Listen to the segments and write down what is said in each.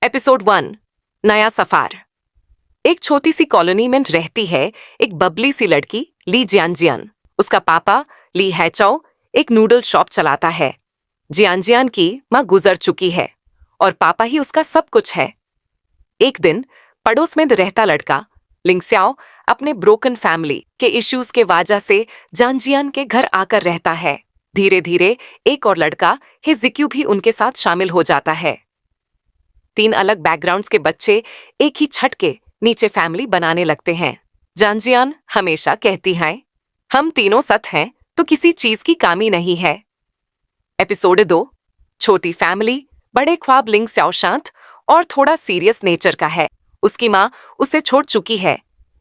Episode 1 नया सफार। एक छोटी सी कॉलोनी में रहती है एक बबली सी लड़की ली जियानजियान। उसका पापा ली हैचाओ एक नूडल शॉप चलाता है। जियानजियान की माँ गुजर चुकी है और पापा ही उसका सब कुछ है। एक दिन पड़ोस में रहता लड़का लिंगस्याओ अपने ब्रोकन फैमिली के इश्यूज के वजह से जानजियान के घर आकर रहता है। धीरे धीरे एक और लड़का हे जिक्यू भी उनके साथ शामिल हो जाता है। 3 अलग बैकग्राउंड्स के बच्चे एक ही छत के नीचे फैमिली बनाने लगते हैं। जानजियान हमेशा कहती है, हम तीनों सत हैं तो किसी चीज की कमी नहीं है। एपिसोड 2 छोटी फैमिली, बड़े ख्वाब। लिंगस्याओ शांत और थोड़ा सीरियस नेचर का है। उसकी माँ उसे छोड़ चुकी है,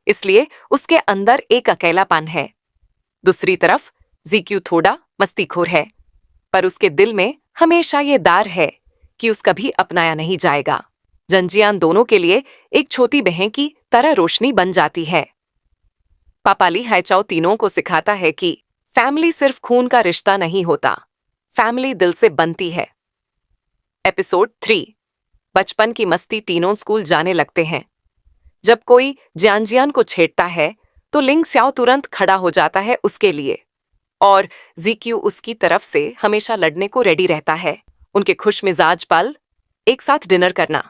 इसलिए उसके अंदर एक अकेलापन है। दूसरी तरफ जिक्यू थोड़ा मस्तीखोर है, पर उसके दिल में हमेशा ये डर है कि उसका भी अपनाया नहीं जाएगा। जानजियान दोनों के लिए एक छोटी बहन की तरह रोशनी बन जाती है। पापा ली हैचाओ तीनों को सिखाता है कि फैमिली सिर्फ खून का रिश्ता नहीं होता, फैमिली दिल से बनती है। एपिसोड 3 बचपन की मस्ती। तीनों स्कूल जाने लगते हैं। जब कोई जानजियान को छेड़ता है तो लिंगस्याओ तुरंत खड़ा हो जाता है उसके लिए, और जिक्यू उसकी तरफ से हमेशा लड़ने को रेडी रहता है। उनके खुश मिजाज पल, एक साथ डिनर करना,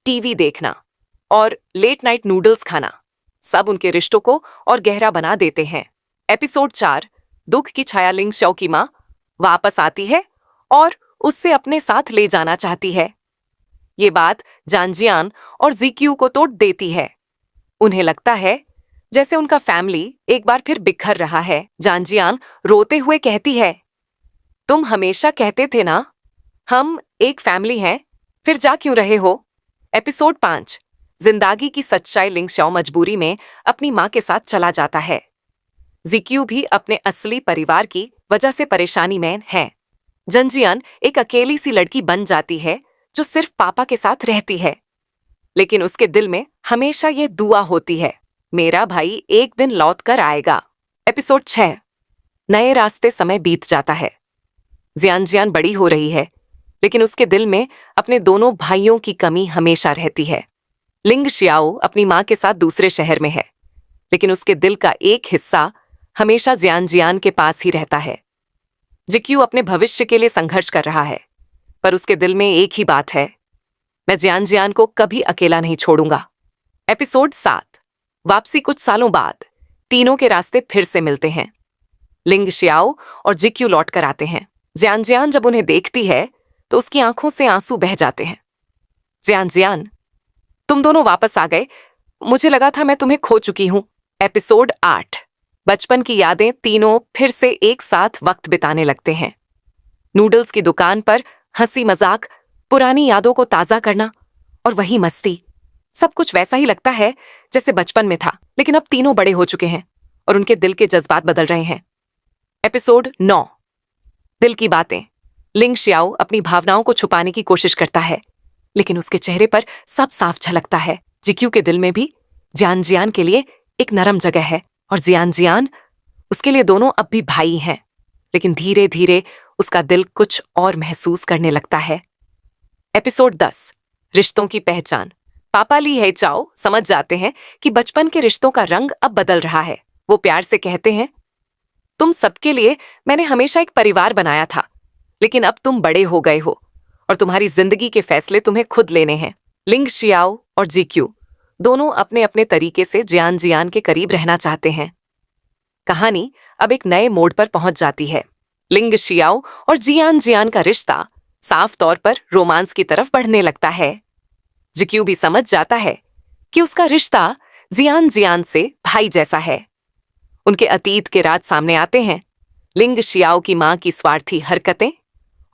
टीवी देखना और लेट नाइट नूडल्स खाना, सब उनके रिश्तों को और गहरा बना देते हैं। एपिसोड 4 दुख की छाया। लिंगस्याओ की माँ वापस आती है और उससे अपने साथ ले जाना चाहती है। ये बात जानजियान और जिक्यू को तोड़ देती है। उन्हें लगता है जैसे उनका फैमिली एक बार फिर बिखर रहा है। जानजियान रोते हुए कहती है, तुम हमेशा कहते थे ना हम एक फैमिली हैं, फिर जा क्यों रहे हो। एपिसोड 5 जिंदगी की सच्चाई। लिंगस्याओ मजबूरी में अपनी माँ के साथ चला जाता है। जिक्यू भी अपने असली परिवार की वजह से परेशानी में है। जानजियान एक अकेली सी लड़की बन जाती है जो सिर्फ पापा के साथ रहती है, लेकिन उसके दिल में हमेशा ये दुआ होती है, मेरा भाई एक दिन लौट कर आएगा। एपिसोड 6 नए रास्ते। समय बीत जाता है। जियानजियान बड़ी हो रही है, लेकिन उसके दिल में अपने दोनों भाइयों की कमी हमेशा रहती है। लिंगशियाओ अपनी माँ के साथ दूसरे शहर में है, लेकिन उसके दिल का एक हिस्सा हमेशा जियानजियान के पास ही रहता है। जिक्यू अपने भविष्य के लिए संघर्ष कर रहा है, पर उसके दिल में एक ही बात है, मैं जियानजियान को कभी अकेला नहीं छोड़ूंगा। एपिसोड 7 वापसी। कुछ सालों बाद तीनों के रास्ते फिर से मिलते हैं। लिंगशियाओ और जिक्यू लौट कर आते हैं। जियानजियान जब उन्हें देखती है तो उसकी आंखों से आंसू बह जाते हैं। जियानजियान, तुम दोनों वापस आ गए, मुझे लगा था मैं तुम्हें खो चुकी हूं। एपिसोड 8 बचपन की यादें। तीनों फिर से एक साथ वक्त बिताने लगते हैं। नूडल्स की दुकान पर हंसी मजाक, पुरानी यादों को ताजा करना और वही मस्ती, सब कुछ वैसा ही लगता है जैसे बचपन में था, लेकिन अब तीनों बड़े हो चुके हैं और उनके दिल के जज्बात बदल रहे हैं। एपिसोड 9 दिल की बातें। लिंगशियाओ अपनी भावनाओं को छुपाने की कोशिश करता है, लेकिन उसके चेहरे पर सब साफ झलकता है। जिक्यू के दिल में भी जानजियान के लिए एक नरम जगह है, और जियानजियान उसके लिए दोनों अब भी भाई हैं, लेकिन धीरे धीरे उसका दिल कुछ और महसूस करने लगता है। एपिसोड 10 रिश्तों की पहचान। पापा ली हैचाओ समझ जाते हैं कि बचपन के रिश्तों का रंग अब बदल रहा है। वो प्यार से कहते हैं, तुम सबके लिए मैंने हमेशा एक परिवार बनाया था, लेकिन अब तुम बड़े हो गए हो और तुम्हारी जिंदगी के फैसले तुम्हें खुद लेने हैं। लिंगशियाओ और जिक्यू दोनों अपने अपने तरीके से जियानजियान के करीब रहना चाहते हैं। कहानी अब एक नए मोड़ पर पहुंच जाती है। लिंगशियाओ और जियानजियान का रिश्ता साफ तौर पर रोमांस की तरफ बढ़ने लगता है। जिक्यू भी समझ जाता है कि उसका रिश्ता जियानजियान से भाई जैसा है। उनके अतीत के राज सामने आते हैं, लिंगशियाओ की मां की स्वार्थी हरकतें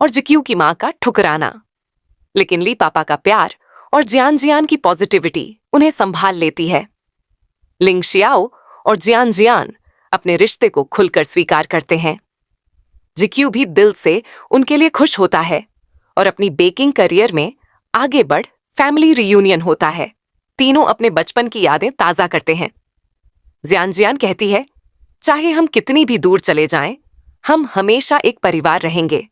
और जिक्यू की मां का ठुकराना, लेकिन ली पापा का प्यार और जियानजियान की पॉजिटिविटी उन्हें संभाल लेती है। लिंगशियाओ और जियानजियान अपने रिश्ते को खुलकर स्वीकार करते हैं। जिक्यू भी दिल से उनके लिए खुश होता है और अपनी बेकिंग करियर में आगे बढ़ फैमिली रियूनियन होता है। तीनों अपने बचपन की यादें ताजा करते हैं। जियानजियान कहती है, चाहे हम कितनी भी दूर चले जाएं, हम हमेशा एक परिवार रहेंगे।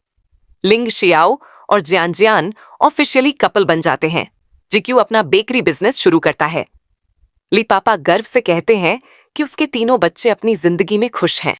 लिंगशियाओ और जियानजियान ऑफिशियली कपल बन जाते हैं, जिक्यू अपना बेकरी बिजनेस शुरू करता है। ली पापा गर्व से कहते हैं कि उसके तीनों बच्चे अपनी जिंदगी में खुश हैं।